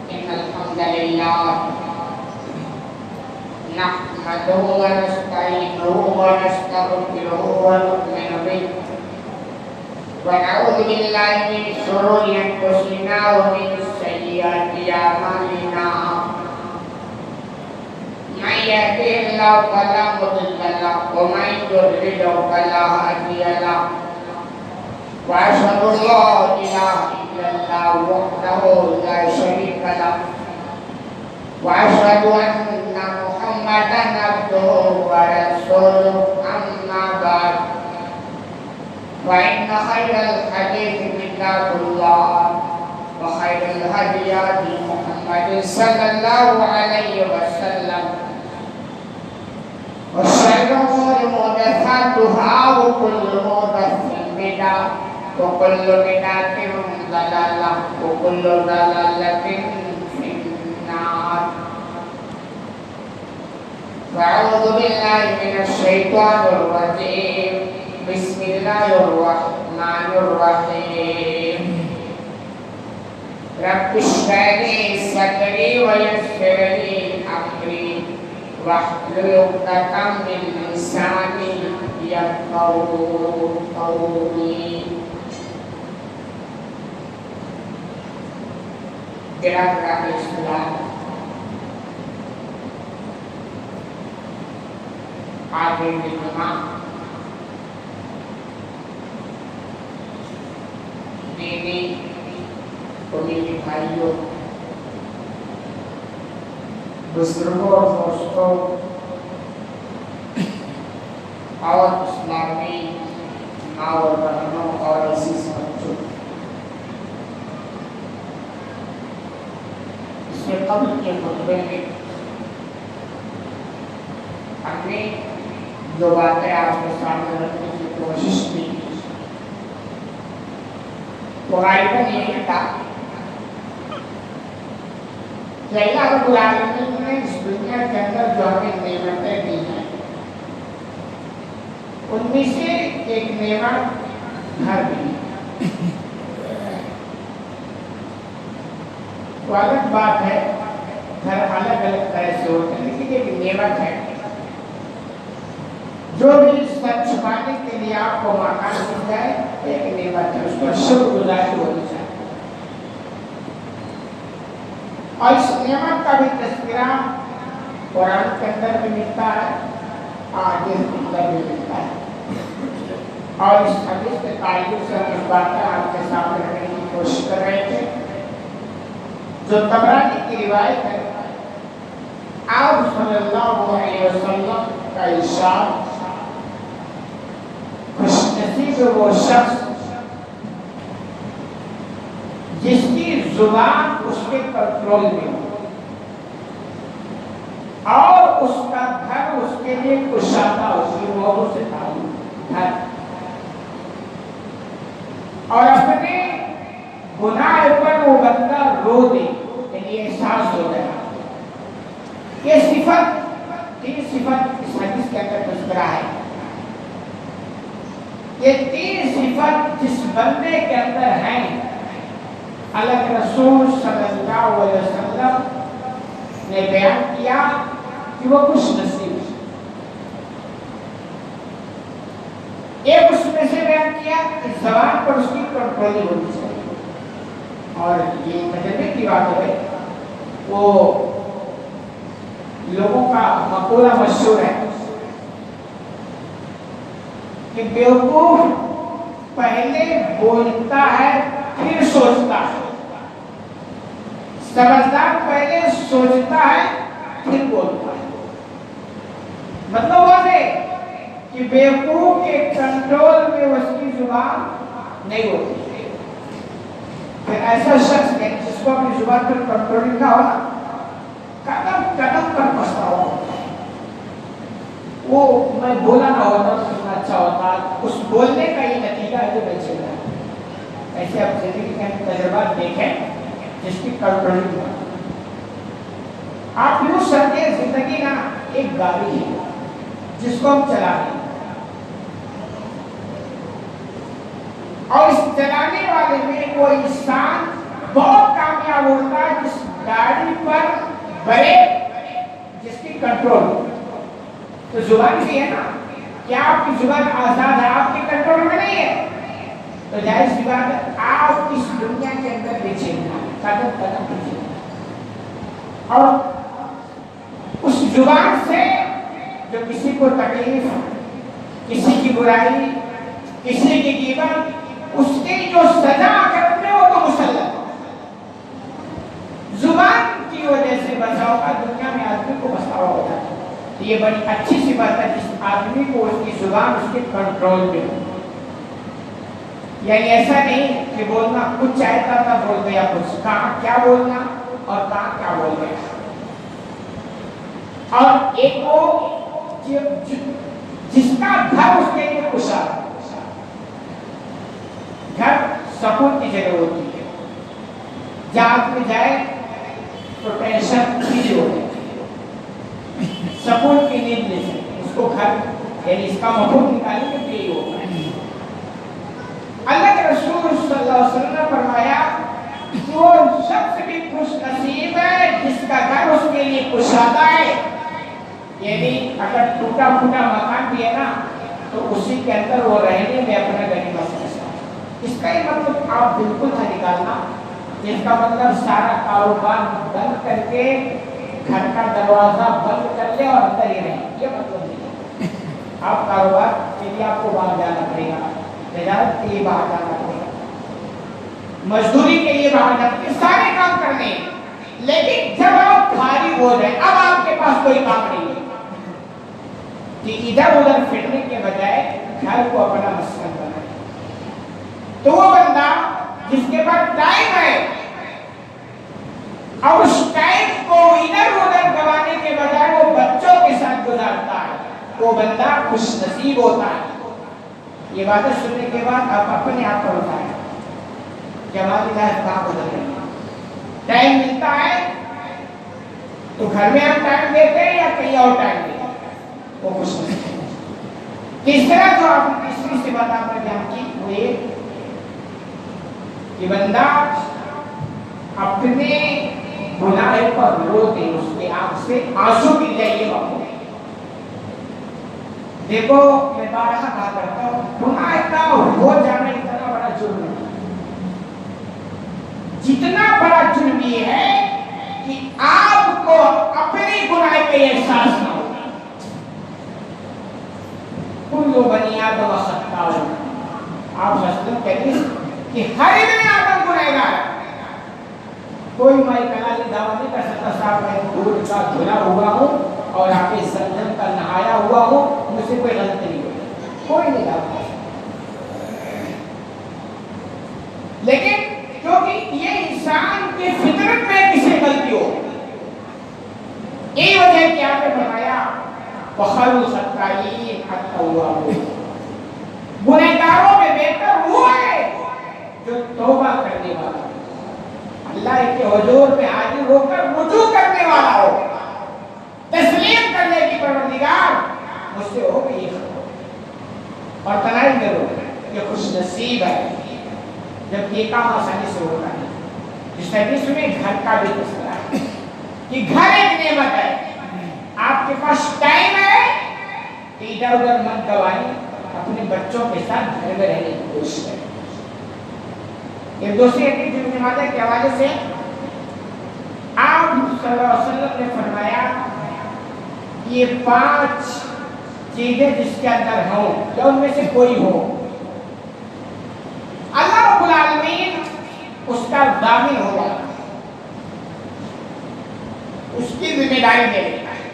إن الحمد لله نحمده ونستعينه ونستغفره ونؤمن به ونعوذ بالله من شرور أنفسنا ومن سيئات أعمالنا من يهده الله فلا مضل له ومن يضلل فلا هادي له وأشهد أن لا إله إلا الله وحده لا شريك له وأشهد أن محمدا عبده ورسوله أما بعد فإن خير الحديث كتاب الله وخير الهدي هدي محمد صلى الله عليه وسلم وشر الأمور محدثاتها وكل محدثة بدعة وكل بدعة ضلالة وكل ضلالة في النار. فأعوذ بالله من الشيطان الرجيم. بسم الله الرحمن الرحيم. رب اشرح لي صدري ويسر لي أمري واحلل عقدة من لساني يفقهوا قولي. برادران اسلام، حاضرین جمعہ، دینی قومی بھائیوں، بزرگوں اور دوستوں اور اسلامی ماں اور بہنوں اور عزیز بچوں، اس سے قبل کے خطبے میں ہم نے جو باتیں آپ کے سامنے رکھنے کی کوشش کی وہ غالباً یہ تھا کہ اللہ رب العالمین نے اس دنیا کے اندر جو ہمیں نعمتیں دی ہیں ان میں سے ایک نعمت گھر دی. تو الگ بات ہے گھر الگ الگ طرح سے ہوتے ہیں لیکن ایک نعمت ہے جو بھی اس پر چھپانے کے لیے آپ کو مکان مل جائے ایک نعمت ہے، اس پر شکر گزاری ہونی چاہیے. اور اس نعمت کا بھی تذکرہ قرآن کے اندر بھی ملتا ہے، حدیث کے اندر بھی ملتا ہے. اور اس حدیث کے تعلق سے ہم اس باتیں آپ کے سامنے رکھنے کی کوشش کر رہے تھے جو طبرانی کی روایت ہے. آپ صلی اللہ علیہ وسلم کا ارشاد، خوش نصیب وہ شخص جس کی زبان اس کے کنٹرول میں ہو اور اس کا گھر اس کے لیے کشادہ، اس کی موضوع سے تعلق گھر، اور اپنے گناہ پر وہ بندہ رو دے، یعنی احساس ہو جائے. یہ صفت، تین صفت اس حدیث کے اندر تذکرہ ہے. یہ تین صفت جس بندے کے اندر ہیں اللہ رسول صلی اللہ علیہ وسلم نے بیان کیا کہ وہ خوش نصیب ہے. ایک اس میں سے بیان کیا کہ زبان پر اس کی کنٹرول ہونی چاہیے. اور یہ تجربے کی بات ہے، وہ لوگوں کا مقولہ مشہور ہے کہ بیوقوف پہلے بولتا ہے پھر سوچتا ہے، سمجھدار پہلے سوچتا ہے پھر بولتا ہے. مطلب وہ ہے کہ بیوقوف کے کنٹرول میں اس کی زبان نہیں ہوتی. پھر ایسا شخص ہے جس کو اپنی زبان پر کنٹرول نہ ہو، قدم قدم پر پچھتاوا ہوتا ہے. وہ میں بولا نہ ہوتا تو کتنا اچھا ہوتا، اس بولنے کا یہ نتیجہ ہے جو میں چل رہا ہے. ایسے آپ زندگی کے تجربات دیکھیں جس کی کنٹرول ہوا. آپ یوں سمجھیں زندگی نا ایک گاڑی ہے جس کو ہم چلا رہے ہیں، اور اس چلانے والے میں وہ انسان بہت کامیاب ہوتا ہے جس گاڑی بڑے جس کی کنٹرول ہو. تو زبان بھی ہے نا، کیا آپ کی زبان آزاد ہے؟ آپ کے کنٹرول میں نہیں ہے. تو جائز سی بات ہے، آپ اس دنیا کے اندر بھی چھیڑنا، قدم قدم بھی چھیڑنا، اور اس زبان سے جو کسی کو تکلیف، کسی کی برائی، کسی کی غیبت، اس کی جو سزا کرتے ہو تو مسلط. زبان کی وجہ سے بچاؤ کا دنیا میں آدمی کو بچاؤ ہوتا ہے. یہ بڑی اچھی سی بات ہے جس آدمی کو اس کی زبان اس کے کنٹرول میں ہو. یعنی ایسا نہیں کہ بولنا کچھ چاہتا تھا بول گیا کچھ، کہاں کیا بولنا اور کہاں کیا بول گیا. اور ایک وہ جس کا گھر اس کے لیے خوشحال، گھر سکون کی جگہ ہوتی ہے، جہاں آدمی جائے تو ٹینشن فری ہو جائے، سکون کی نیند لے سکے. اس کو گھر، یعنی اس کا مفہوم نکالیں گے تو یہی ہوگا. اللہ کے رسول صلی اللہ علیہ وسلم نے فرمایا کہ وہ شخص بھی خوش نصیب ہے جس کا گھر اس کے لیے کشادہ ہے. یعنی اگر ٹوٹا پھوٹا مکان بھی ہے نا تو اسی کے اندر وہ رہنے میں اپنا غنیمت سمجھتا ہے. اس کا یہ مطلب آپ بالکل نہ نکالنا جس کا مطلب سارا کاروبار بند کر کے گھر کا دروازہ بند کر لے اور اندر ہی رہے، یہ مطلب نہیں. آپ کاروبار کے لیے آپ کو باہر جانا پڑے گا، تجارت کے لیے باہر جانا پڑے گا، مزدوری کے لیے باہر جانا پڑے گا، سارے کام کرنے ہیں. لیکن جب آپ فارغ ہو جائیں، اب آپ کے پاس کوئی کام نہیں ہے کہ ادھر ادھر پھرنے کے بجائے گھر کو اپنا مسکن بنائے. تو وہ بندہ جس کے پاس ٹائم ہے اور اس ٹائم کو ادھر ادھر گوانے کے بجائے وہ بچوں کے ساتھ گزارتا ہے، وہ بندہ خوش نصیب ہوتا ہے. یہ باتیں سننے کے بعد آپ اپنے آپ پر اٹھائیں کہ ہماری لائف کہاں بدل رہی ہے. ٹائم ملتا ہے تو گھر میں ہم ٹائم دیتے ہیں یا کہیں اور ٹائم دیتے ہیں، وہ خوش نصیب ہے. تیسرا جو آپ تیسری سی بات آپ نے بیان کی وہ یہ کہ بندہ اپنے گناہ پر روتے، اس کے آنکھ سے آنسو گر جائے. یہ بات دیکھو، میں بارہا کہا کرتا ہوں، گناہ کا ہو جانا اتنا بڑا جرم ہے، جتنا بڑا جرم یہ ہے کہ آپ کو اپنی گناہ پہ احساس نہ ہو. کل بنی آدم خطاء، آپ مسلم کہتے ہیں کہ ہر ابن آدم گنہگار ہے. کوئی مائی کلالی دعویٰ نہیں کر سکتا صاحب میں دودھ کا دھلا ہوا ہوں اور آپ کے زمزم کا نہایا ہوا ہوں، مجھ سے کوئی غلطی نہیں ہوئی، کوئی نہیں دعویٰ کر سکتا. لیکن کیونکہ یہ انسان کی فطرت میں کسی غلطی ہو، یہی وجہ ہے کہ آپ نے فرمایا وَخَيْرُ الْخَطَّائِينَ التَّوَّابُونَ، گنہگاروں میں بہتر وہ ہے جو توبہ کرنے والا، اللہ کے حضور میں حاضر ہو کر رجوع کرنے والا ہو، تسلیم کرنے کی پروردگار مجھ سے ہو گئی اور تنہائی میں رو. یہ خوش نصیب ہے جب یہ کام آسانی سے ہوتا ہے. اس حدیث میں گھر کا بھی تذکرہ ہے کہ گھر ایک نعمت ہے. آپ کے پاس ٹائم ہے کہ ادھر ادھر مت گوائیں، اپنے بچوں کے ساتھ گھر میں رہنے کی کوشش کریں. ایک دوسری حدیث ابن ماجہ کے حوالے سے آپ صلی اللہ علیہ وسلم نے فرمایا یہ 5 چیزیں جس کے اندر ہوں یا ان میں سے کوئی ہو، اللہ رب العالمین اس کا ضامن ہوگا، اس کی ذمہ داری لے لیتا ہے.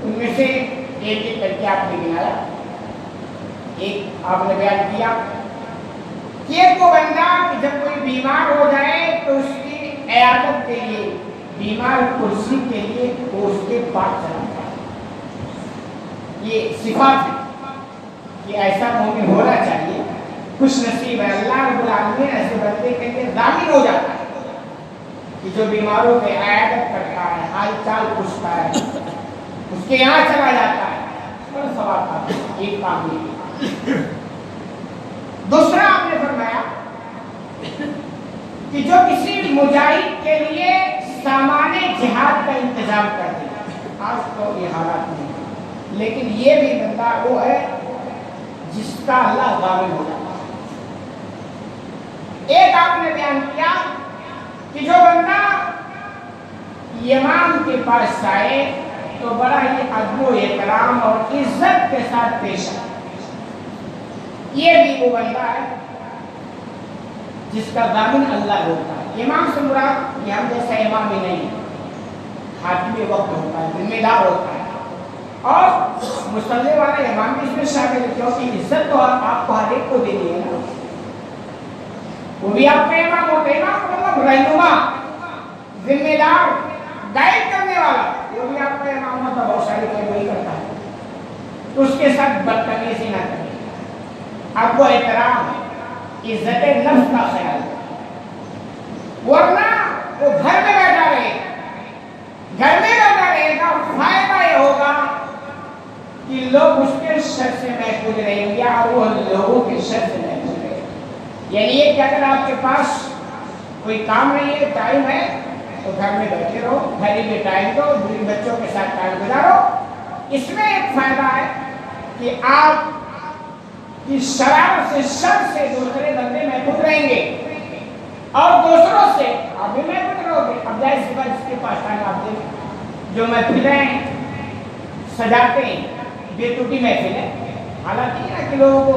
ان میں سے ایک ایک کر کے آپ نے گنایا. ایک آپ نے بیان کیا کہ ایک وہ بندہ کہ جب کوئی بیمار ہو جائے تو اس کی عیادت کے لیے، بیمار کرسی کے لیے وہ اس کے پاس چلاتا ہے. یہ صفات ہے کہ ایسا مومن ہونا چاہیے. خوش نصیب ہے، اللہ رب العالمین ایسے بندے کے لیے ضامن ہو جاتا ہے کہ جو بیماروں کے عیادت کرتا ہے، حال چال پوچھتا ہے، اس کے یہاں چلا جاتا ہے، بڑا ثواب پاتا ہے. ایک کام یہ. دوسرا آپ نے فرمایا کہ جو کسی مجاہد کے لیے سامان جہاد کا انتظام پاس تو یہ حالات نہیں ہے، لیکن یہ بھی بندہ وہ ہے جس کا اللہ ضامن ہو جاتا ہے۔ ایک آپ نے بیان کیا کہ جو بندہ امام کے پاس آئے تو بڑا ہی ادب و احترام اور عزت کے ساتھ پیش آئے، یہ بھی وہ بندہ ہے جس کا ضامن اللہ ہوتا ہے۔ امام سے مراد یہ ہم جیسا امام ہی نہیں، حاکم وقت ہوتا ہے، ذمہ دار ہوتا ہے، اور مصلی والا امام بھی اس میں شامل ہے، کیونکہ عزت تو آپ کو ہر ایک کو دینی ہے نا، وہ بھی آپ کا امام ہوتا ہے، امام مطلب رہنما، ذمہ دار، گائیڈ کرنے والا، وہ بھی آپ کا امام ہوتا ہے، بہت ساری کوئی وہی کرتا ہے، تو اس کے ساتھ بدتمیزی نہ کریں، ادب و احترام، عزت نفس کا خیال، ورنہ وہ گھر میں بیٹھا رہے گا، فائدہ یہ ہوگا کہ لوگ اس کے شر سے محفوظ رہیں گے اور وہ لوگوں کے شر سے محفوظ رہیں گے۔ یعنی یہ کہ اگر آپ کے پاس کوئی کام نہیں ہے، ٹائم ہے، تو گھر میں بیٹھے رہو، گھر ہی میں ٹائم دو، بیوی بچوں کے ساتھ ٹائم گزارو۔ اس میں ایک فائدہ ہے کہ آپ کی شرار سے، شر سے دوسرے بندے محفوظ رہیں گے، اور دوسروں سے آپ بھی محفوظ رہو گے۔ اب جائے اس کے بعد اس کے پاس ٹائم آپ دیکھیں، جو محفلیں سجاتے ہیں، بے ٹوٹی محفل ہے، حالانکہ یہ ہے کہ لوگوں کو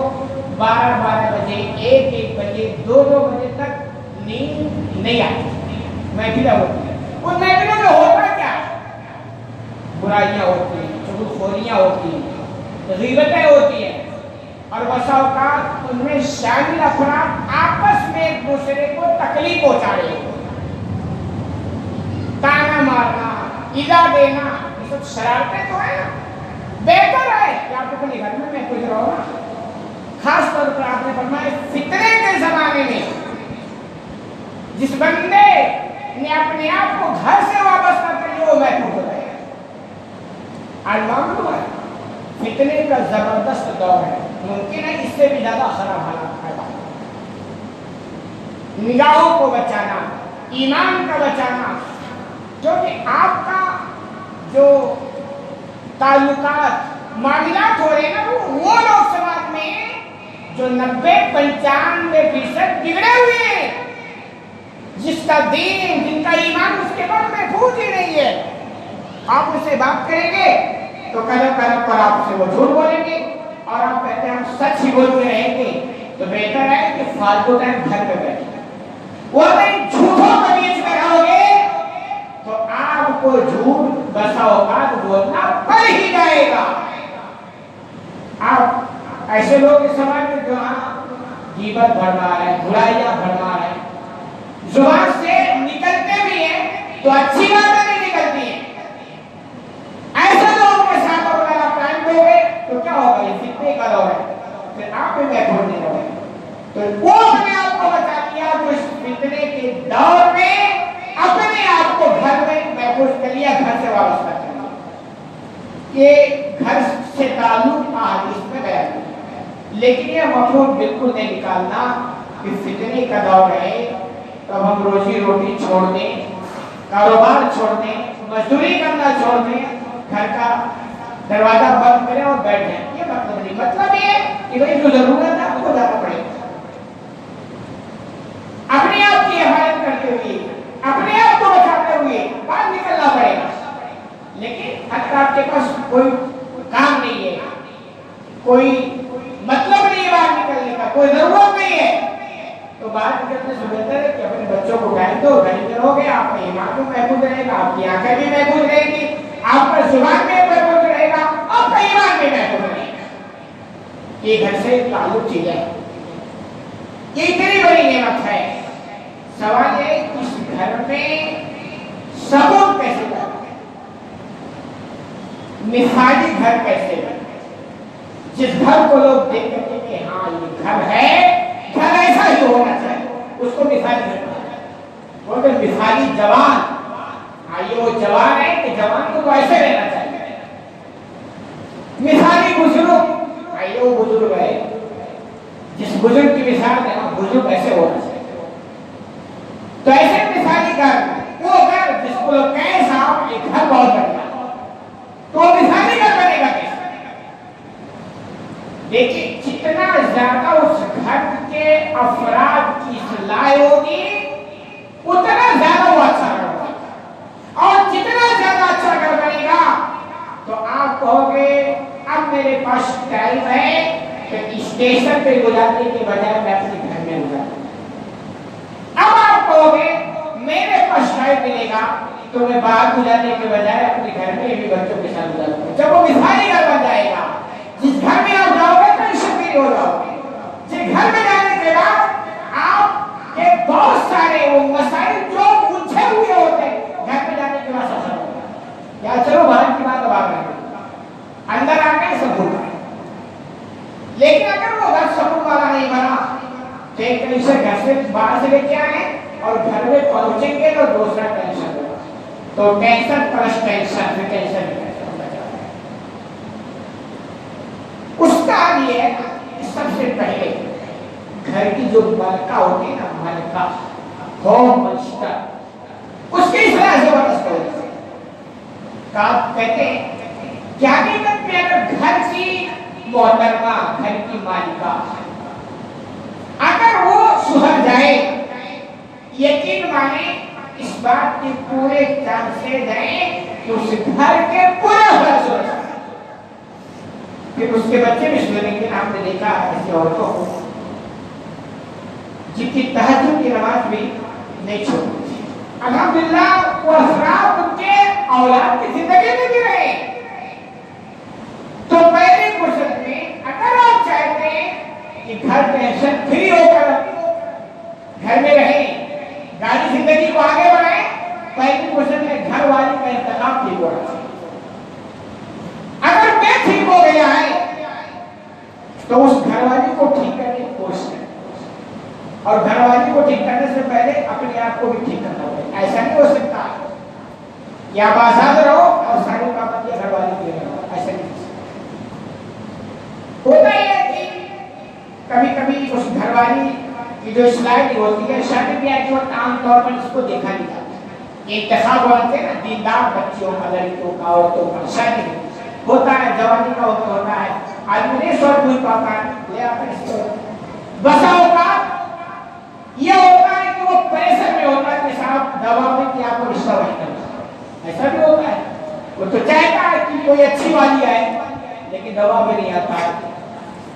12 بجے، 1 بجے، 2 بجے تک نیند نہیں آتی، محفلیں ہوتی ہیں، ان محفلوں میں ہوتا کیا ہے؟ برائیاں ہوتی ہیں، چغلخوریاں ہوتی ہیں، غیبتیں ہوتی ہیں، اور بسا اوقات ان میں شامل افراد آپس میں ایک دوسرے کو تکلیف پہنچا رہے ہیں، تانا مارنا، ایذا دینا، یہ سب شرارتیں تو ہیں نا۔ بہتر ہے کہ آپ اپنے گھر میں محفوظ رہو نا۔ خاص طور پر آپ نے فرمایا فتنے کے زمانے میں جس بندے نے اپنے آپ کو گھر سے وابستہ کر لیا وہ محفوظ ہو رہے ہیں۔ آج معلوم ہے فتنے کا زبردست دور ہے، ممکن ہے اس سے بھی زیادہ خراب حالات پیدا ہو۔ نگاہوں کو بچانا، ایمان کا بچانا، کیونکہ آپ کا جو تعلقات، معاملات ہو رہے ہیں نا، وہ لوگ سماج میں جو 90-95% بگڑے ہوئے ہیں، جس کا دین، جن کا ایمان اس کے بعد محفوظ ہی نہیں ہے، آپ اسے بات کریں گے تو قدم قدم پر آپ سے وہ جھوٹ بولیں گے، اور آپ کہتے ہیں ہم سچ ہی بولتے رہیں گے، تو بہتر ہے کہ فالتو ٹائم گھر پہ بیٹھیں۔ وہ اگر جھوٹوں کے بیچ میں رہو گے تو آپ کو جھوٹ بسا اوقات بولنا پڑ ہی جائے گا۔ آپ ایسے لوگ اس سماج میں جو غیبت بڑھا رہے ہیں، برائیاں بڑھا رہے ہیں، زبان سے نکلتے بھی ہیں تو اچھی باتیں نہیں نکلتی ہیں، ایسے لوگوں کے ساتھ اگر آپ ٹائم دو گے تو کیا ہوگا؟ یہ فتنے کا دور ہے، پھر آپ بھی محفوظ نہیں رہو گے۔ تو وہ اپنے آپ کو بچا لیا جو اس فتنے کے دور میں اپنے آپ کو گھر میں محفوظ کر لیا، گھر سے وابستہ کر لیا۔ یہ گھر سے تعلق احادیث میں بیان ہے، لیکن یہ مفہوم بالکل نہیں نکالنا کہ فتنے کا دور ہے تو ہم روزی روٹی چھوڑ دیں، کاروبار چھوڑ دیں، مزدوری کرنا چھوڑ دیں، گھر کا دروازہ بند کریں اور بیٹھ جائیں۔ یہ مطلب نہیں، مطلب یہ کہ بھائی جو ضرورت ہے آپ کو جانا پڑے گا، اپنے آپ کی حفاظت کرتے ہوئے، اپنے آپ کو بچاتے ہوئے باہر نکلنا پڑے گا۔ لیکن اگر آپ کے پاس کوئی کام نہیں ہے، کوئی مطلب نہیں ہے باہر نکلنے کا، کوئی ضرورت نہیں ہے، تو باہر نکلنے سے بہتر ہے کہ اپنے بچوں کو ٹائم دو، گھر میں رہو گے، آپ کا ایمان بھی محفوظ رہے گا، آپ کی آنکھیں بھی محفوظ رہیں گی، آپ کا زبان بھی محفوظ رہے گا، آپ کا ایمان بھی محفوظ رہے گا۔ یہ گھر سے تعلق چیز ہے، یہ اتنی بڑی نعمت ہے۔ سوال ہے اس گھر میں سکون کیسے بنے، مثالی گھر کیسے بنے، جس گھر کو لوگ دیکھ کر کہ ہاں یہ گھر ہے، گھر ایسا ہی ہونا چاہیے، اس کو مثالی گھر کہتے ہیں۔ بولتے مثالی جوان، ہاں یہ وہ جوان ہے کہ جوان کو ایسے رہنا چاہیے۔ مثالی بزرگ، ہاں یہ وہ بزرگ ہے جس بزرگ کی مثال ہے، ہاں بزرگ ایسے ہونا چاہیے۔ تو ایسے مثالی گھر، وہ گھر جس کو لوگ کہیں صاحب یہ گھر بہت بڑھیا، لیکن جتنا زیادہ اس گھر کے افراد کی اصلاح ہوگی اتنا زیادہ وہ اچھا گھر ہوگا، اور جتنا زیادہ اچھا گھر بنے گا تو آپ کہو گے اب میرے پاس ٹائم ہے کہ اسٹیشن پہ گزارنے کے بجائے میں اپنے گھر میں گزاروں۔ اب آپ کہو گے میرے پاس ٹائم ملے گا تو میں باہر گزارنے کے بجائے اپنے گھر میں بھی بچوں کے ساتھ گزاروں گا۔ جب وہ مثالی گھر بن جائے گا، جس گھر میں آپ جاؤ گے ٹینشن فری ہو جاؤ گے، جس گھر میں جانے کے بعد آپ کے بہت سارے وہ مسائل جو الجھے ہوئے ہوتے ہیں گھر میں جانے کے بعد آسان ہوگا۔ یا چلو باہر کی بات اب آ گئی، اندر آ گئے سب ہوگا۔ لیکن اگر وہ گھر سکون والا نہیں بنا تو ایک ٹینشن گھر سے باہر سے لے کے آئے اور گھر میں پہنچیں گے تو دوسرا ٹینشن ہوگا۔ تو ٹینشن پلس ٹینشن پھر ٹینشن ہوتا جاتا ہے۔ اس کا یہ ہے کہ سب سے پہلے گھر کی جو ملکہ ہوتی ہے نا، ملکہ ہوم منسٹر، اس کی اصلاح زبردست ہوتی ہے۔ کہتے ہیں کہ حقیقت میں اگر گھر کی محترمہ، گھر کی مالکہ اگر وہ سدھر جائے، یقین مانے اس بات کے پورے چانسز ہیں کہ اس گھر کے پورے فرض ہو جائے، پھر اس کے بچے بھی سدھریں گے۔ آپ نے دیکھا ایسی عورتوں کو جن کی تہجد کی نماز بھی نہیں چھوڑتی تھی، الحمدللہ وہ اثرات ان کے اولاد کی زندگی میں بھی رہے۔ تو پہلی فرصت میں اگر آپ چاہتے ہیں کہ گھر ٹینشن فری ہو کر گھر میں رہیں، گاڑی زندگی کو آگے بڑھائیں، پہلی فرصت میں گھر والی کا انتخاب ٹھیک ہو رہا ہے۔ اگر میں ٹھیک ہو گیا ہے تو اس گھر والی کو ٹھیک کرنے کی کوشش کریں، اور گھر والی کو ٹھیک کرنے سے پہلے اپنے آپ کو بھی ٹھیک کرنا ہوگا۔ ایسا نہیں ہو سکتا یا آپ آزاد رہو اور ساری پابندیاں گھر والی کی رہو، ایسا نہیں ہوتا ہے کہ کبھی کبھی اس گھر والی کی جو اصلاح ہوتی ہے شادی بیاہ کے وقت عام طور پر اس کو دیکھا نہیں جاتا۔ انتخاب ہوتے ہیں نا، دیندار بچوں کا، لڑکیوں کا، عورتوں کا، شادی ہوتا ہے، جوانی کا وقت ہوتا ہے، آدمی نہیں سوچ نہیں پاتا ہے، لے آتا ہے اس کو۔ بسا اوقات یہ ہوتا ہے کہ وہ پریشر میں ہوتا ہے کہ صاحب دباؤ میں کہ آپ کو رشتہ وہی کرنا، ایسا بھی ہوتا ہے۔ وہ تو چاہتا ہے کہ کوئی اچھی والی آئے لیکن دباؤ میں نہیں آتا ہے،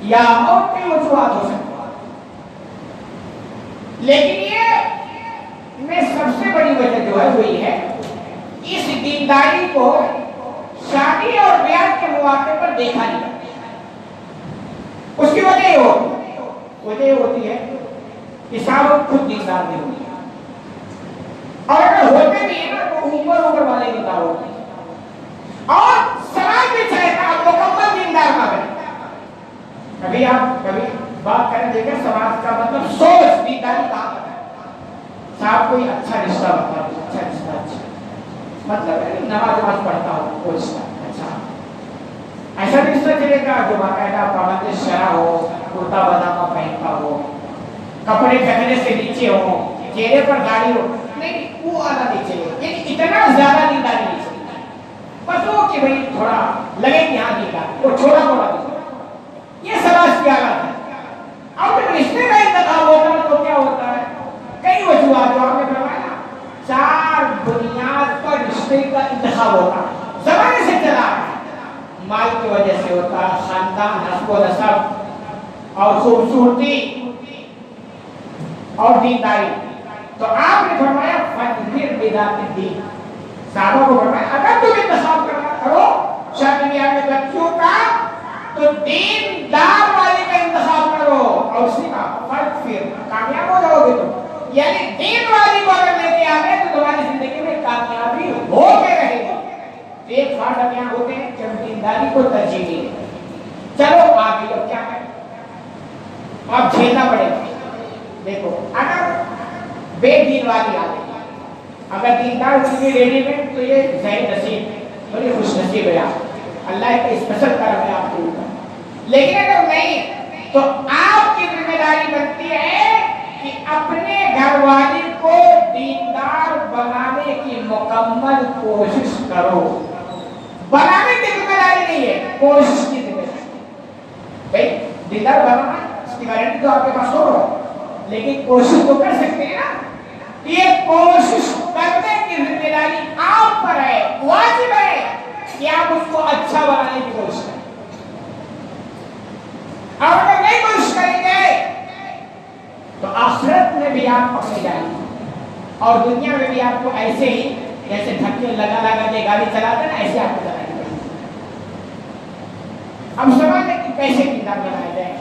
یا اور کئی وجوہات ہو سکتی ہے۔ لیکن یہ میں سب سے بڑی وجہ جو ہے وہی ہے اس دینداری کو شادی اور بیاہ کے مواقع پر دیکھا نہیں جاتا۔ اس کی وجہ یہ ہوتی ہے کہ صاحب خود دیندار نہیں ہوتی، اور اگر ہوتے بھی ہیں نا تو اوپر والے دیندار ہوتے ہیں، اور سماج بھی چاہتا ہے مکمل دیندار نہ بنے۔ کبھی بات کریں دیکھیں سماج کا مطلب سوچ دینداری کہاں تک ہے؟ صاحب کوئی اچھا رشتہ بتا دو، اچھا رشتہ، اچھا مطلب نماز پڑھتا ہو کوئی رشتہ اچھا، ایسا رشتہ چلے گا جو باقاعدہ پابند شرع ہو، کرتا پاجامہ پہنتا ہو، کپڑے پہننے سے نیچے ہو، چہرے پر داڑھی ہو، نہیں وہ آنا نہیں چاہیے، اتنا زیادہ دینداری نہیں چاہیے، بس وہ کہ بھائی تھوڑا لگے کہ ہاں دیندار، وہ چھوڑا موڑا نہیں، یہ سماج کی حالت ہے۔ اب جب رشتے کا انتخاب ہوتا ہے تو کیا ہوتا ہے؟ کئی وجوہات جو آپ نے فرمایا، 4 بنیاد پر رشتے کا انتخاب ہوتا ہے، زمانے سے چلا ہے۔ مال کی وجہ سے ہوتا ہے، خاندان، نسب و نسب اور خوبصورتی اور دینداری۔ تو آپ نے فرمایا فَانْظِرْ بِذَاتِ الدِّينِ، صحابہ کو فرمایا اگر تم انتخاب کرو شادی بیاہ میں بچوں کا تو دیندار والے کا انتخاب کرو، اور اسی کا فرق پھر کامیاب ہو جاؤ گے تم، یعنی دین والی کو اگر لے کے آ گئے تو تمہاری زندگی میں کامیابی ہو کے رہے گی۔ ایک فرق کیا ہوتے ہیں جب دینداری کو ترجیح دیں، چلو آگے اب کیا ہے، اب جھیلنا پڑے گا۔ دیکھو اگر بے دین والی آ گئی، اگر دیندار اس کی ریڈی میں تو یہ ذہن نصیب، بڑی خوش نصیب ہے آپ، اللہ کا اسپیشل کرم ہے آپ کے اوپر۔ لیکن اگر نہیں تو آپ کی ذمہ داری بنتی ہے کہ اپنے گھر والی کو دیندار بنانے کی مکمل کوشش کرو۔ بنانے کی ذمہ داری نہیں ہے، کوشش کی ذمہ داری۔ بھائی دیندار بنانا اس کی گارنٹی تو آپ کے پاس ہو رہا، لیکن کوشش تو کر سکتے ہیں نا. یہ کوشش کرنے کی ذمہ داری آپ پر ہے، واجب ہے کہ آپ اس کو اچھا بنانے کی کوشش کریں. اور اگر نہیں کوشش کریں گے تو آخرت میں بھی آپ پکڑے جائیں گے اور دنیا میں بھی آپ کو ایسے ہی جیسے دھکے لگا لگا کے گاڑی چلاتے نا ایسے آپ کو چلانی پڑے گی. اب سوال ہے کہ کیسے دیندار بنایا جائے،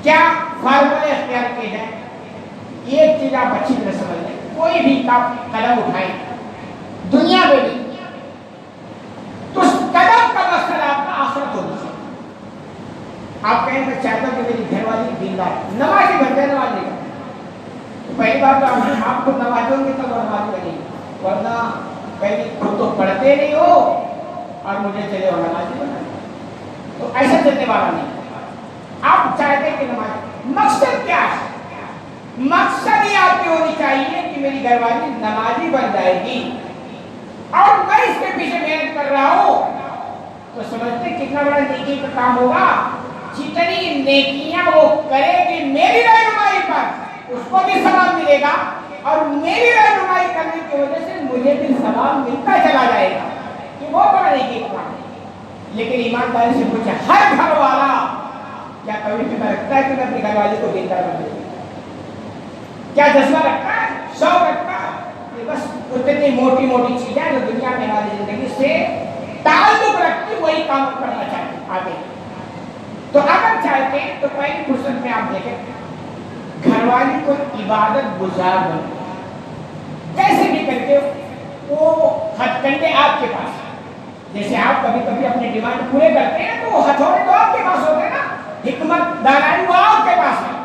کیا فارمولے اختیار کیے جائیں. ایک چیز آپ اچھی طرح سمجھ لیں، کوئی بھی قدم اٹھائیں دنیا میں بھی تو اس قدم کا مقصد آپ کا آخرت ہونا چاہیے. آپ کہیں میں چاہتا ہوں کہ میری گھر والی دیندار نمازی بن جائے، نماز نہیں کرتے تو پہلی بات تو آپ خود نمازی ہوں گے تب وہ نمازی بنے گی، ورنہ پہلے خود تو پڑھتے نہیں ہو اور مجھے چلے اور نمازی بنا، تو ایسا چلنے والا نہیں. آپ چاہتے ہیں کہ نماز، مقصد کیا ہے؟ مقصد ہی آپ کی ہونی چاہیے کہ میری گھر والی نمازی بن جائے گی اور میں اس کے پیچھے محنت کر رہا ہوں. تو سمجھتے کتنا بڑا نیکی کا کام ہوگا. جتنی نیکیاں وہ کرے گی میری رہنمائی پر اس کو بھی ثواب ملے گا اور میری رہنمائی کرنے کی وجہ سے مجھے بھی ثواب ملتا چلا جائے گا. یہ بہت بڑا نیکی کا کام ہے. لیکن ایمانداری سے پوچھے ہر گھر والا کیا کبھی فکر رکھتا ہے کہ میں اپنی گھر والی کو دیندار بنا دوں؟ کیا جذبہ رکھتا ہے، شوق رکھتا ہے؟ یہ بس اتنی موٹی موٹی چیزیں جو دنیا میں ہماری زندگی سے تعلق رکھتی وہی کام کرنا چاہتے ہیں آگے. تو اگر چاہتے ہیں تو پہلی فرصت میں آپ دیکھیں گھر والی کو عبادت گزار بنے، کیسے بھی کر کے وہ ہتھ کنڈے آپ کے پاس. جیسے آپ کبھی کبھی اپنے ڈیمانڈ پورے کرتے ہیں تو وہ ہتھوڑے تو آپ کے پاس ہوتے ہیں نا، حکمت دانائی وہ آپ کے پاس ہے.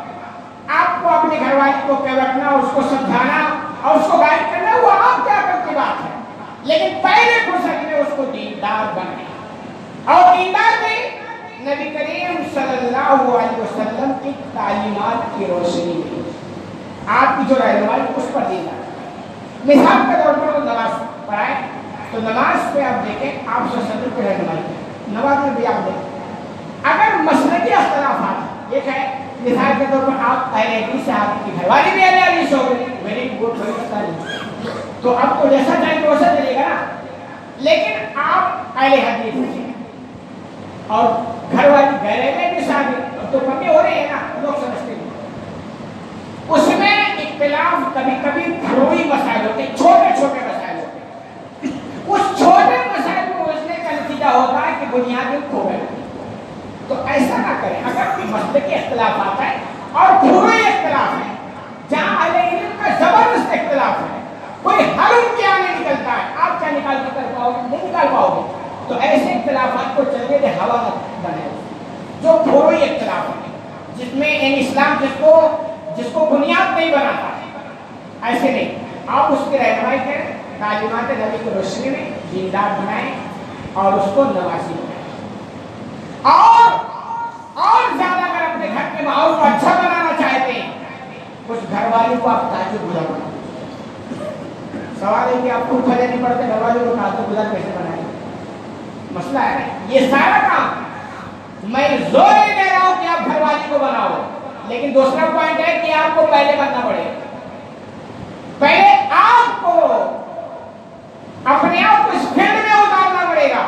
آپ کو اپنے گھر والی کو کیا رکھنا، اس کو سمجھانا اور اس کو گائیڈ کرنا وہ آپ کیا کرتے بات ہے. لیکن پہلے فرصت میں اس کو دیندار بنائیں. اور دیندار میں نبی کریم صلی اللہ علیہ وسلم کی تعلیمات کی روشنی میں آپ کی جو رہنمائی اس پر دیندار. مثال کے طور پر نماز پڑھائیں تو نماز پہ آپ دیکھیں آپ صلی اللہ علیہ وسلم کی رہنمائی. نماز میں بھی آپ دیکھیں اگر مسلکی اختلافات یہ ہے، مثال کے طور پر آپ اہل حدیث سے آپ کی گھر والی بھی اہل حدیث ہو گئی، ویری گڈ، تو اب تو جیسا چاہیں گے ویسا چلے گا نا. لیکن آپ اہل حدیث سے اور گھر والی گھرے میں بھی شامل تو کمی ہو رہی ہے نا، لوگ سمجھتے ہیں اس میں اختلاف کبھی کبھی گھروئی مسائل ہوتے ہیں، چھوٹے چھوٹے مسائل ہوتے ہیں. اس چھوٹے مسائل کو سمجھنے کا نتیجہ ہوتا ہے کہ بنیادیں کھو گئی. تو ایسا نہ کریں. اگر کوئی مسئلے کے اختلافات ہیں اور گھروئی اختلاف ہے جہاں اہل علم کا زبردست اختلاف ہے، کوئی حل ان کے آگے نکلتا ہے، آپ کیا نکال کے کر پاؤ گے؟ نہیں نکال پاؤ گے. تو ایسے اختلافات کو چلنے دے ہوا نہ بنے جو گھروئی اختلاف ہے جس میں یعنی اسلام جس کو بنیاد نہیں بناتا، ایسے نہیں. آپ اس کی رہنمائی کریں، تعلیمات نبی کی روشنی میں دیندار بنائیں اور اس کو نوازی بنائیں. اور زیادہ اگر اپنے گھر کے ماحول کو اچھا بنانا چاہتے ہیں اس گھر والی کو آپ تاجر گزار بنائیں. سوال ہے کہ آپ کو فجر نہیں پڑتے، گھر والے کو تاجر گزار کیسے بنائیں؟ مسئلہ ہے یہ سارا کام میں زور نہیں دے رہا ہوں کہ آپ گھر والی کو بناؤ، لیکن دوسرا پوائنٹ ہے کہ آپ کو پہلے بننا پڑے. پہلے آپ کو اپنے آپ کو اس فیلڈ میں اتارنا پڑے گا.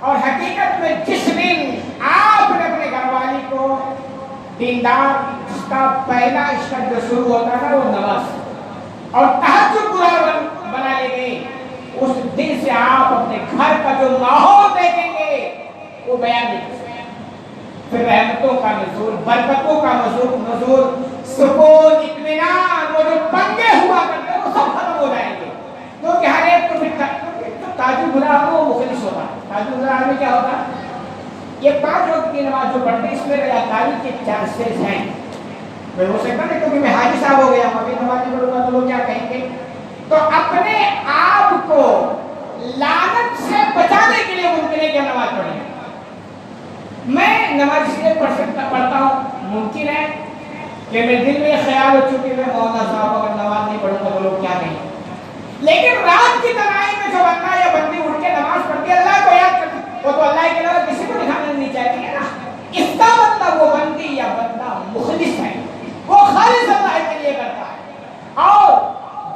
اور حقیقت میں جس دن آپ نے اپنے گھر والی کو دیندار، جس کا پہلا اسٹیپ جو شروع ہوتا تھا وہ نماز اور تہجد گزار بنا لے گے، اس دن سے آپ اپنے گھر کا جو ماحول دیکھیں گے وہ بیان نہیں کر سکتے. پھر رحمتوں کا نزول، برکتوں کا نزول، سکون، اطمینان، وہ جو پنگے ہوا کرتے ہیں وہ سب ختم ہو جائیں گے. کیونکہ ہر ایک کو تاجر گزار وہ مخلص ہوتا ہے. تاجر گزار میں کیا ہوتا ہے؟ یہ 5 وقت کی نماز جو پڑھتے ہیں اس میں ریاکاری کے چانسز ہیں. میں ہو سکتا ہے کیونکہ میں حاجی صاحب ہو گیا ہوں، ابھی نماز نہیں پڑھوں گا تو لوگ کیا کہیں گے. تو اپنے آپ کو لعنت سے بچانے کے لیے ممکن ہے کہ نماز پڑھیں. میں نماز اس لیے پڑھتا ہوں، ممکن ہے کہ میرے دل میں یہ خیال ہو چکی ہے مولانا صاحب اگر نماز نہیں پڑھوں گا تو لوگ کیا کہیں. لیکن رات کی تنہائی میں جو بندہ یا بندی اٹھ کے نماز پڑھتی ہے اللہ کو یاد کرتی، وہ تو اللہ کے علاوہ کسی کو دکھانا نہیں چاہتی ہے نا. اس کا مطلب وہ مخلص ہے، وہ خالص اللہ کے لیے کرتا ہے. اور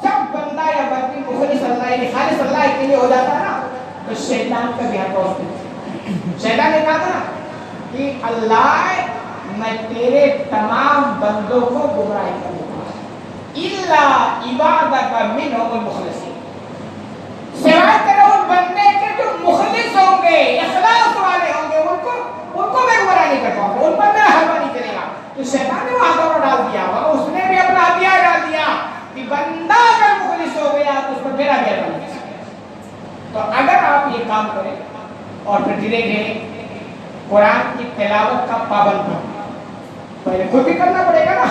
جب بندہ یا بندی مخلص اللہ یعنی خالص اللہ کے لیے ہو جاتا ہے نا تو شیطان کا بھی ہاتھ ہوتا ہے. شیطان نے کہا تھا نا کہ اللہ میں تیرے تمام بندوں کو گمراہ کروں گا الا عبادک منہم المخلصین، سوائے تیرے ان بندے کے جو مخلص ہوں گے، اخلاص والے ہوں گے، ان کو میں گمراہ نہیں کر پاؤں گا، ان پر میرا حلوہ نہیں چلے گا. تو شیطان نے وہاں دونوں ڈال دیا اور اس نے بھی اپنا ہتھیار ڈال دیا کہ بندہ اگر مخلص ہو گیا تو اس پر میرا بھی حلوہ نہیں. تو اگر آپ یہ کام کریں اور پھر دھیرے دھیرے قرآن کی تلاوت کا پابند بنیں، پہلے خود بھی کرنا پڑے گا نا.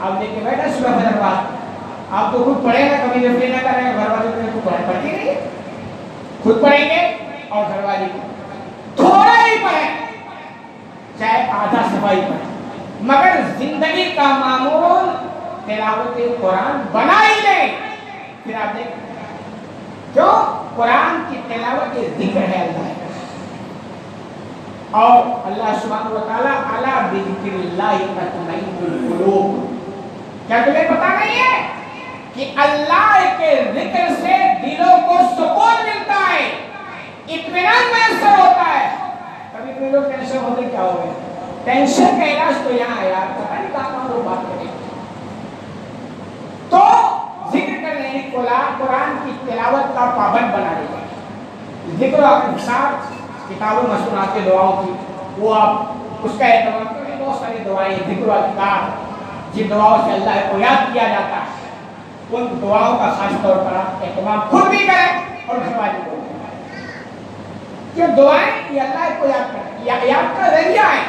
آپ دیکھ کے بیٹھا صبح فجر بعد آپ تو خود پڑھیں گے، کبھی ریفری نہ کر رہے ہیں، گھر والے کو پڑھتی نہیں ہے، خود پڑھیں گے اور گھر والے تھوڑا ہی پڑھیں، چاہے آدھا صفائی پڑھیں، مگر زندگی کا معمول تلاوت قرآن بنا ہی لیں. پھر آپ دیکھ جو قرآن کی تلاوت ذکر ہے اللہ کا، اور اللہ سبحانہ و تعالیٰ الا بذکر اللہ تطمئن القلوب. کیا تمہیں پتا نہیں ہے کہ اللہ کے ذکر سے دلوں کو سکون ملتا ہے، اطمینان میسر ہوتا ہے. کبھی کوئی لوگ ٹینشن ہوتے کیا ہو گئے، ٹینشن کا علاج تو یہاں ہے یار، پتہ نہیں کہاں لوگ بات کریں. تو ذکر کرنے قرآن کی تلاوت کا پابند بنا دے گا. ذکر آپ ساتھ کتابوں میں سناتے دعاؤں کی، وہ آپ اس کا اہتمام کریں. بہت ساری دعائیں ذکر اذکار جن دعاؤں سے اللہ کو یاد کیا جاتا ہے، ان دعاؤں کا خاص طور پر آپ اہتمام خود بھی کریں اور گھر والے کو کریں. کہ دعائیں یہ اللہ کو یاد کریں، یاد کا ذریعہ ہے.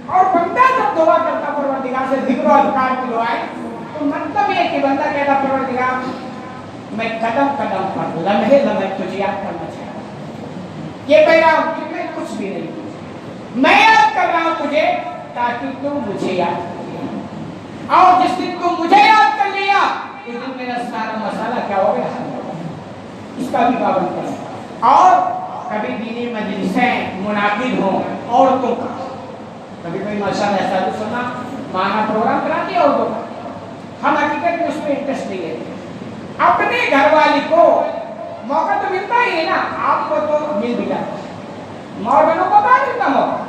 اور بندہ جب دعا کرتا پروردگار سے ذکر و اذکار کی دعائیں تو مطلب یہ کہ بندہ کہتا پروردگار میں قدم قدم پر لمحے لمحے تجھے یاد کرنا چاہتا ہوں. یہ پیغام کہ میں کچھ بھی نہیں، میں یاد کر رہا ہوں تجھے تاکہ تم مجھے یاد کر لیا، اور جس دن تم مجھے یاد کر لیا اس دن میرا سارا مسئلہ کیا ہو گیا، حل ہو گیا. اس کا بھی پابند کریں. اور کبھی دینی مجلسیں منعقد ہوں عورتوں کا، کبھی کوئی ماشاءاللہ ایسا بھی سنا مانا پروگرام کراتی ہے عورتوں کا، ہم حقیقت میں اس میں انٹرسٹ نہیں لیتے. اپنے گھر والی کو موقع تو ملتا ہی ہے نا، آپ کو تو مل بھی جاتا ہے، ماں بہنوں کو کہاں ملتا موقع.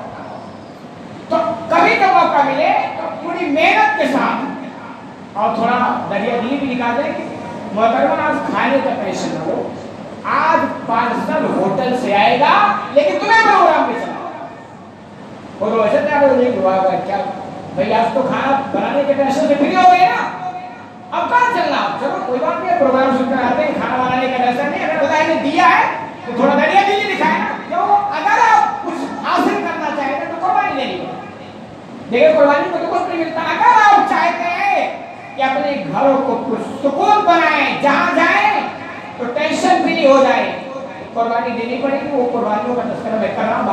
تو کبھی جب موقع ملے تو پوری محنت کے ساتھ اور تھوڑا دریا دلی بھی نکال دیں کہ محترمہ آج کھانے کا ٹینشن نہ ہو، آج پارسل ہوٹل سے آئے گا لیکن تمہیں پروگرام پہ چلا. وہ تو ویسے تھا نہیں دعا کا کیا بھائی آج تو کھانا بنانے کے ٹینشن سے فری ہو گئے نا، اب کہاں چلنا. چلو کوئی بات نہیں، پروگرام سن کر آتے ہیں، کھانا بنانے کا ٹینشن نہیں. اگر اللہ نے دیا ہے تو تھوڑا دریا دلی دکھائے نا. جو اگر آپ کچھ حاصل کرنا چاہتے ہیں تو قربانی لینی ہے. دیکھیں قربانی کو تو کچھ نہیں ملتا. اگر آپ چاہتے ہیں کہ اپنے گھروں کو کچھ سکون بنائیں، جہاں جائیں تو ٹینشن فری ہو جائے، قربانی دینی پڑے گی. وہ قربانیوں کا تذکرہ میں کر رہا ہوں.